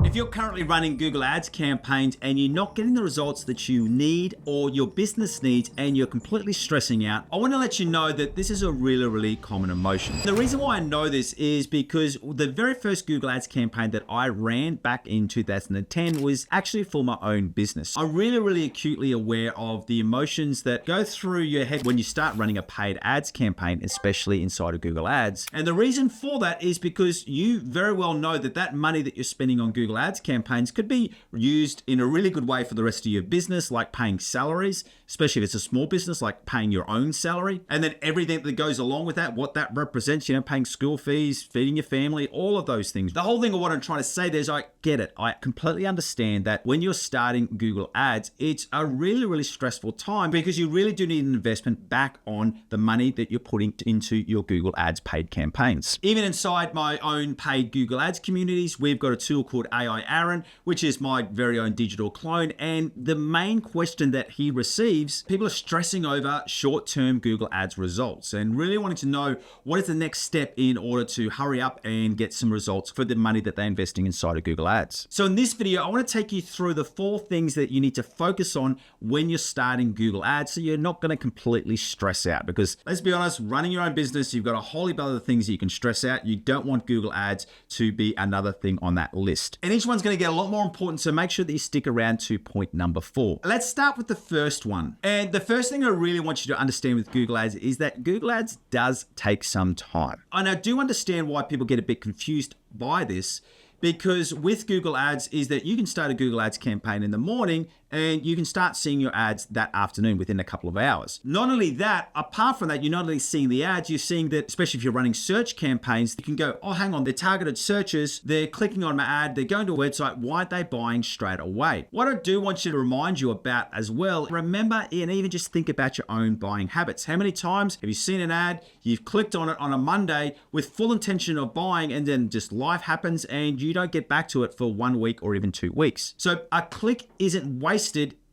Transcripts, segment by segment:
If you're currently running Google Ads campaigns and you're not getting the results that you need or your business needs and you're completely stressing out, I want to let you know that this is a really common emotion. The reason why I know this is because the very first Google Ads campaign that I ran back in 2010 was actually for my own business. I'm really acutely aware of the emotions that go through your head when you start running a paid ads campaign, especially inside of Google Ads. And the reason for that is because you very well know that that money that you're spending on Google Ads campaigns could be used in a really good way for the rest of your business, like paying salaries, especially if it's a small business, like paying your own salary, and then everything that goes along with that, what that represents, paying school fees, feeding your family, all of those things. The whole thing of what I'm trying to say there is I get it. I completely understand that when you're starting Google Ads, it's a really stressful time because you really do need an investment back on the money that you're putting into your Google Ads paid campaigns. Even inside my own paid Google Ads communities, we've got a tool called AI Aaron, which is my very own digital clone. And the main question that he receives, people are stressing over short-term Google Ads results and really wanting to know what is the next step in order to hurry up and get some results for the money that they're investing inside of Google Ads. So in this video, I want to take you through the 4 things that you need to focus on when you're starting Google Ads so you're not going to completely stress out. Because let's be honest, running your own business, you've got a whole heap of other things that you can stress out. You don't want Google Ads to be another thing on that list. And each one's going to get a lot more important, so make sure that you stick around to point number 4. Let's start with the first one. And the first thing I really want you to understand with Google Ads is that Google Ads does take some time. And I do understand why people get a bit confused by this, because with Google Ads is that you can start a Google Ads campaign in the morning and you can start seeing your ads that afternoon within a couple of hours. Not only that, apart from that, you're not only seeing the ads, you're seeing that, especially if you're running search campaigns, you can go, oh, hang on, they're targeted searches, they're clicking on my ad, they're going to a website, why aren't they buying straight away? What I do want you to remind you about as well, remember and even just think about your own buying habits. How many times have you seen an ad, you've clicked on it on a Monday with full intention of buying, and then just life happens and you don't get back to it for 1 week or even 2 weeks? So a click isn't wasted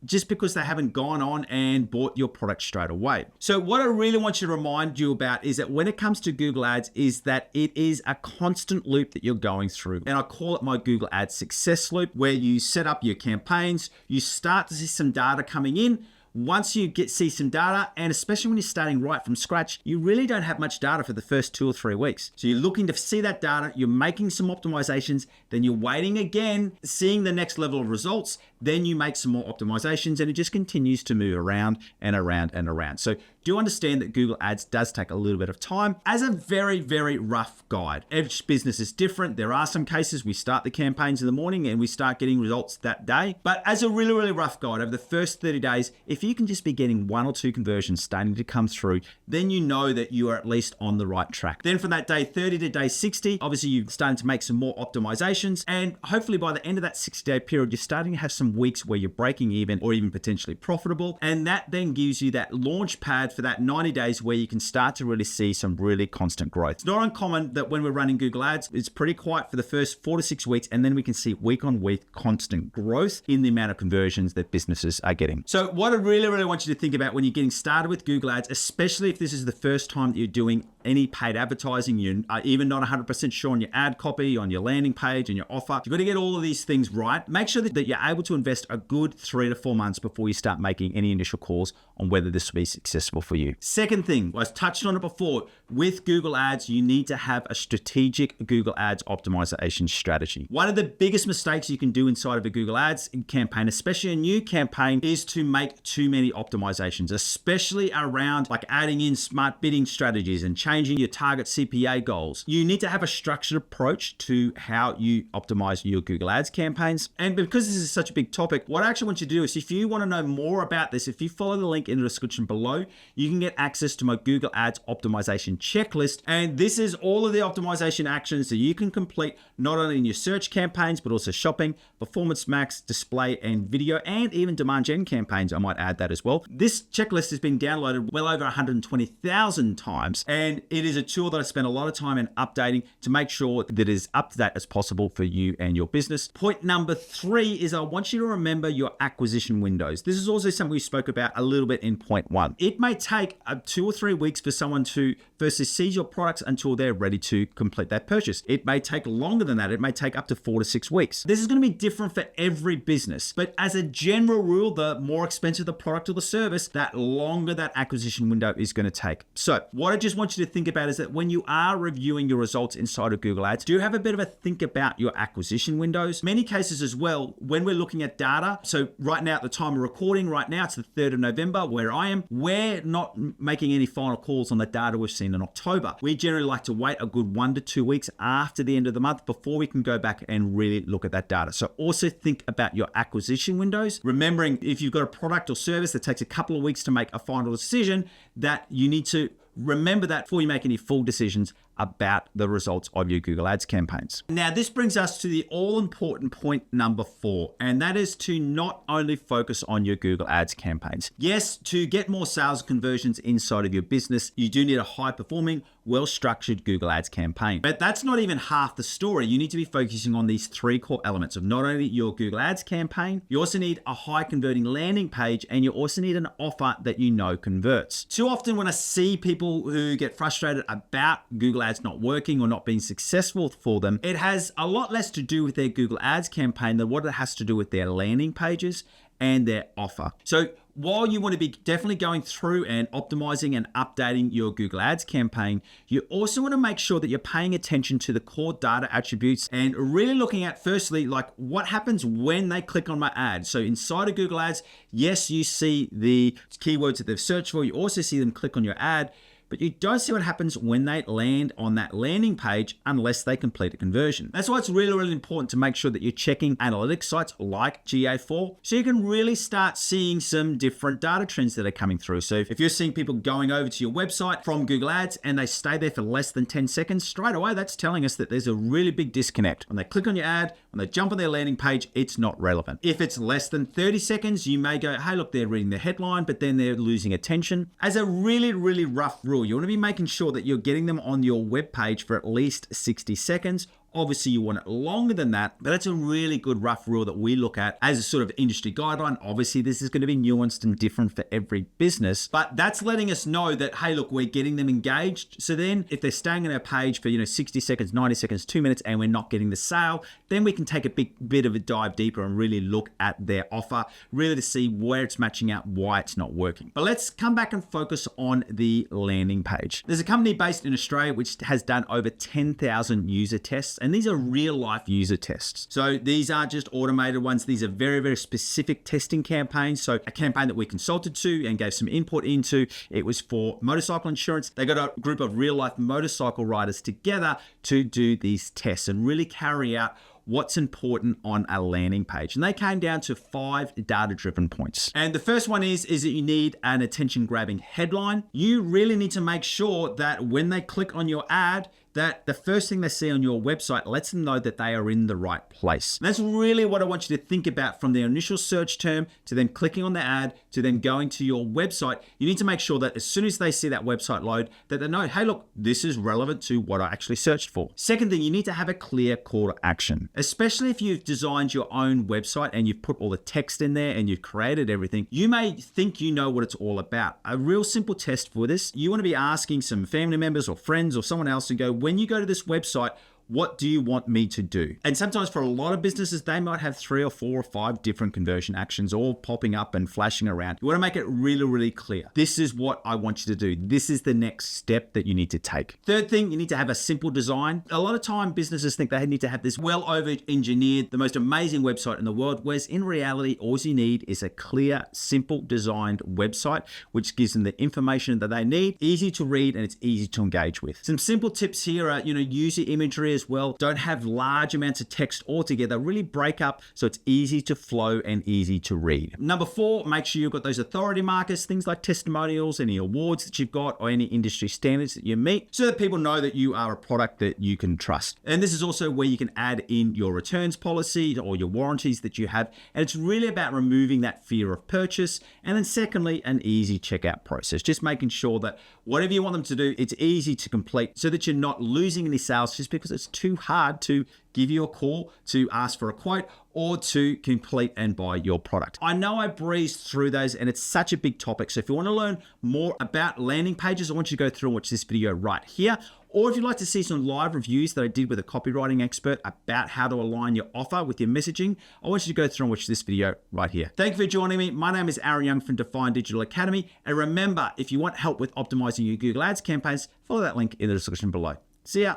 just because they haven't gone on and bought your product straight away. So what I really want you to remind you about is that when it comes to Google Ads is that it is a constant loop that you're going through. And I call it my Google Ads success loop, where you set up your campaigns, you start to see some data coming in. Once you see some data, and especially when you're starting right from scratch, you really don't have much data for the first 2 or 3 weeks. So you're looking to see that data, you're making some optimizations, then you're waiting again, seeing the next level of results, then you make some more optimizations, and it just continues to move around and around and around. So do understand that Google Ads does take a little bit of time. As a very rough guide, each business is different. There are some cases we start the campaigns in the morning and we start getting results that day. But as a really rough guide, over the first 30 days, if you can just be getting 1 or 2 conversions starting to come through, then you know that you are at least on the right track. Then from that day 30 to day 60, obviously you're starting to make some more optimizations, and hopefully by the end of that 60-day period, you're starting to have some weeks where you're breaking even or even potentially profitable. And that then gives you that launch pad for that 90 days where you can start to really see some really constant growth. It's not uncommon that when we're running Google Ads, it's pretty quiet for the first 4 to 6 weeks, and then we can see week on week constant growth in the amount of conversions that businesses are getting. So what I really want you to think about when you're getting started with Google Ads, especially if this is the first time that you're doing any paid advertising, you're even not 100% sure on your ad copy, on your landing page, and your offer. You've got to get all of these things right. Make sure that you're able to invest a good 3 to 4 months before you start making any initial calls on whether this will be successful for you. Second thing, I touched on it before, with Google Ads, you need to have a strategic Google Ads optimization strategy. One of the biggest mistakes you can do inside of a Google Ads campaign, especially a new campaign, is to make too many optimizations, especially around like adding in smart bidding strategies and changing your target CPA goals. You need to have a structured approach to how you optimize your Google Ads campaigns. And because this is such a big topic, what I actually want you to do is, if you want to know more about this, if you follow the link in the description below, you can get access to my Google Ads optimization checklist. And this is all of the optimization actions that you can complete not only in your search campaigns, but also shopping, performance max, display, and video, and even demand gen campaigns. I might add that as well. This checklist has been downloaded well over 120,000 times, and it is a tool that I spend a lot of time in updating to make sure that it is up to date as possible for you and your business. Point number 3 is I want you to remember your acquisition windows. This is also something we spoke about a little bit in point 1. It may take 2 or 3 weeks for someone to versus sees your products until they're ready to complete that purchase. It may take longer than that. It may take up to 4 to 6 weeks. This is going to be different for every business, but as a general rule, the more expensive the product or the service, that longer that acquisition window is going to take. So what I just want you to think about is that when you are reviewing your results inside of Google Ads, do have a bit of a think about your acquisition windows. Many cases as well, when we're looking at data, so right now at the time of recording, right now it's the 3rd of November where I am, we're not making any final calls on the data we've seen in October. We generally like to wait a good 1 to 2 weeks after the end of the month before we can go back and really look at that data. So also think about your acquisition windows. Remembering if you've got a product or service that takes a couple of weeks to make a final decision, that you need to remember that before you make any full decisions about the results of your Google Ads campaigns. Now, this brings us to the all-important point number 4, and that is to not only focus on your Google Ads campaigns. Yes, to get more sales conversions inside of your business, you do need a high-performing, well-structured Google Ads campaign. But that's not even half the story. You need to be focusing on these 3 core elements of not only your Google Ads campaign, you also need a high-converting landing page, and you also need an offer that you know converts. Too often when I see people who get frustrated about Google Ads not working or not being successful for them, it has a lot less to do with their Google Ads campaign than what it has to do with their landing pages and their offer. So while you want to be definitely going through and optimizing and updating your Google Ads campaign, you also want to make sure that you're paying attention to the core data attributes and really looking at firstly, like what happens when they click on my ad. So inside of Google Ads, yes, you see the keywords that they've searched for. You also see them click on your ad, but you don't see what happens when they land on that landing page unless they complete a conversion. That's why it's really, really important to make sure that you're checking analytics sites like GA4 so you can really start seeing some different data trends that are coming through. So if you're seeing people going over to your website from Google Ads and they stay there for less than 10 seconds, straight away, that's telling us that there's a really big disconnect. When they click on your ad, when they jump on their landing page, it's not relevant. If it's less than 30 seconds, you may go, hey, look, they're reading the headline, but then they're losing attention. As a really, really rough rule, you want to be making sure that you're getting them on your web page for at least 60 seconds. Obviously, you want it longer than that, but that's a really good rough rule that we look at as a sort of industry guideline. Obviously, this is going to be nuanced and different for every business, but that's letting us know that, hey, look, we're getting them engaged. So then if they're staying on our page for, 60 seconds, 90 seconds, 2 minutes, and we're not getting the sale, then we can take a bit of a dive deeper and really look at their offer, really to see where it's matching out, why it's not working. But let's come back and focus on the landing page. There's a company based in Australia which has done over 10,000 user tests. And these are real life user tests. So these aren't just automated ones. These are very, very specific testing campaigns. So a campaign that we consulted to and gave some input into, it was for motorcycle insurance. They got a group of real life motorcycle riders together to do these tests and really carry out what's important on a landing page. And they came down to 5 data-driven points. And the first one is that you need an attention-grabbing headline. You really need to make sure that when they click on your ad, that the first thing they see on your website lets them know that they are in the right place. And that's really what I want you to think about from their initial search term to then clicking on the ad to then going to your website. You need to make sure that as soon as they see that website load, that they know, hey, look, this is relevant to what I actually searched for. Second thing, you need to have a clear call to action, especially if you've designed your own website and you've put all the text in there and you've created everything. You may think you know what it's all about. A real simple test for this, you want to be asking some family members or friends or someone else and go, when you go to this website, what do you want me to do? And sometimes for a lot of businesses, they might have 3 or 4 or 5 different conversion actions all popping up and flashing around. You want to make it really, really clear. This is what I want you to do. This is the next step that you need to take. Third thing, you need to have a simple design. A lot of time businesses think they need to have this well over-engineered, the most amazing website in the world, whereas in reality, all you need is a clear, simple designed website, which gives them the information that they need, easy to read, and it's easy to engage with. Some simple tips here are, use your imagery as well. Don't have large amounts of text altogether. Really break up so it's easy to flow and easy to read. Number 4, make sure you've got those authority markers, things like testimonials, any awards that you've got, or any industry standards that you meet, so that people know that you are a product that you can trust. And this is also where you can add in your returns policy or your warranties that you have. And it's really about removing that fear of purchase. And then secondly, an easy checkout process. Just making sure that whatever you want them to do, it's easy to complete so that you're not losing any sales just because it's was too hard to give you a call to ask for a quote or to complete and buy your product. I know I breezed through those and it's such a big topic. So if you want to learn more about landing pages, I want you to go through and watch this video right here. Or if you'd like to see some live reviews that I did with a copywriting expert about how to align your offer with your messaging, I want you to go through and watch this video right here. Thank you for joining me. My name is Aaron Young from Define Digital Academy. And remember, if you want help with optimizing your Google Ads campaigns, follow that link in the description below. See ya.